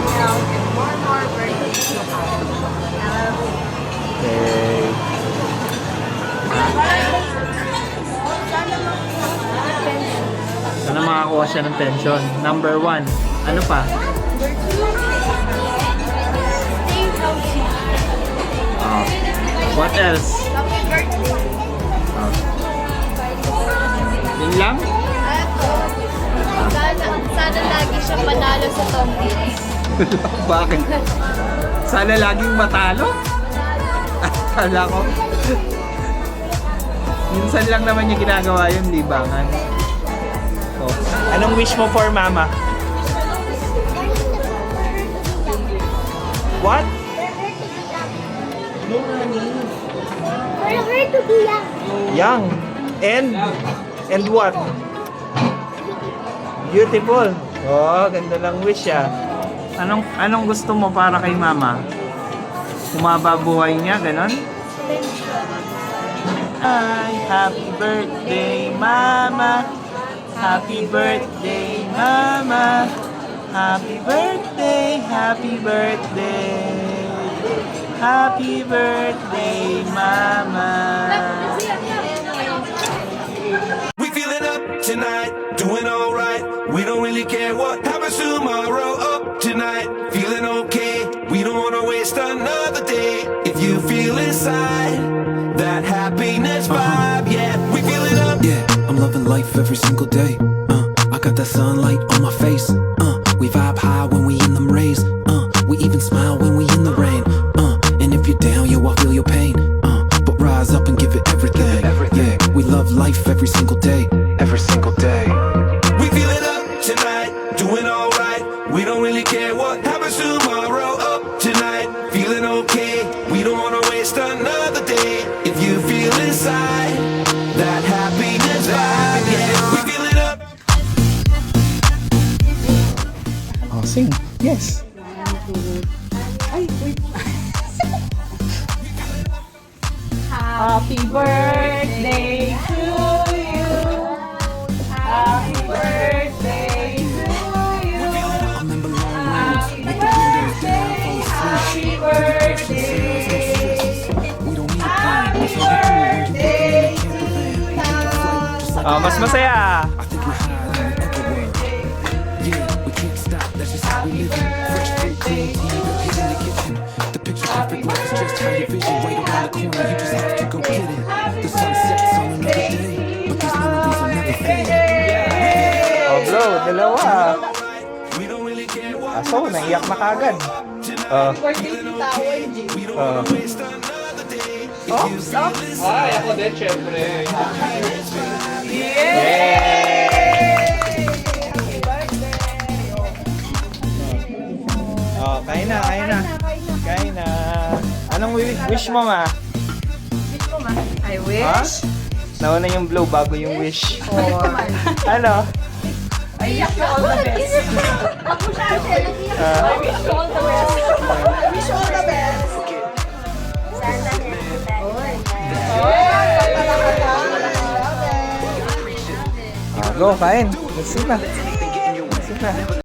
milk and more birthdays to come. Okay. Sana makakuha siya ng pension. Number 1. Ano pa? Stay healthy. Oh. What else? Happy birthday. Oh. Yun lang? Sana lagi siya panalo sa Tompies. Bakit? Sana laging matalo? Akala ko. Minsan lang naman niya ginagawa yun, libangan. Oh. Anong wish mo for mama? What? For her to be young. Young. And what? Beautiful. Oh, ganda lang wish ah. Anong gusto mo para kay mama? Humaba buhay niya, ganon? Ay, happy birthday, mama. Happy birthday, mama. Happy birthday, happy birthday. Happy birthday, mama. We feeling up tonight, doing alright. We don't really care what happens tomorrow. Up tonight, feeling okay. We don't wanna waste another day. If you feel inside that happiness vibe, yeah, we feeling up. Yeah, I'm loving life every single day. I got that sunlight on my face. We vibe high when we in them rays. We even smile when we in the rain. And if you're down, yo, I feel your pain. But rise up and give it everything. Yeah, we love life every single day. Every single day. We feeling up tonight, doing alright. We don't really care what happens tomorrow. Up tonight, feeling okay. We don't wanna waste another day. If you feel inside that happiness vibe, yeah, we feeling up. Oh, sing. Yes. Happy birthday to you. Happy birthday to you. I remember long nights with the windows down, fall asleep. Happy birthday. We don't need a plan. That's how you do it when you're working in a camper van. We take a flight just like Oh, mas masaya. I think we're higher than we ever were. Yeah, we can't stop. That's just how we live. Fresh fruit, clean tea, the kids in the kitchen. The picture perfect life is just how you vision. Right around the corner, you just have to go get it. The sun sets on another day, but these memories will never fade. Oh, bro, dalawa. We don't really care what Aso, naiyak na kagad. Oh. we don't wanna waste another day. If you feel inside. Ako din, syempre. Oh, kain na, kain na. Kain na. Anong wish mo, ma? I Ha? wish. Nauna yung blow bago yung wish. Ano? I wish you all the best. Ako siya, I wish you all the best. I wish you all the best. Go, kain. Let's see na. Let's see na.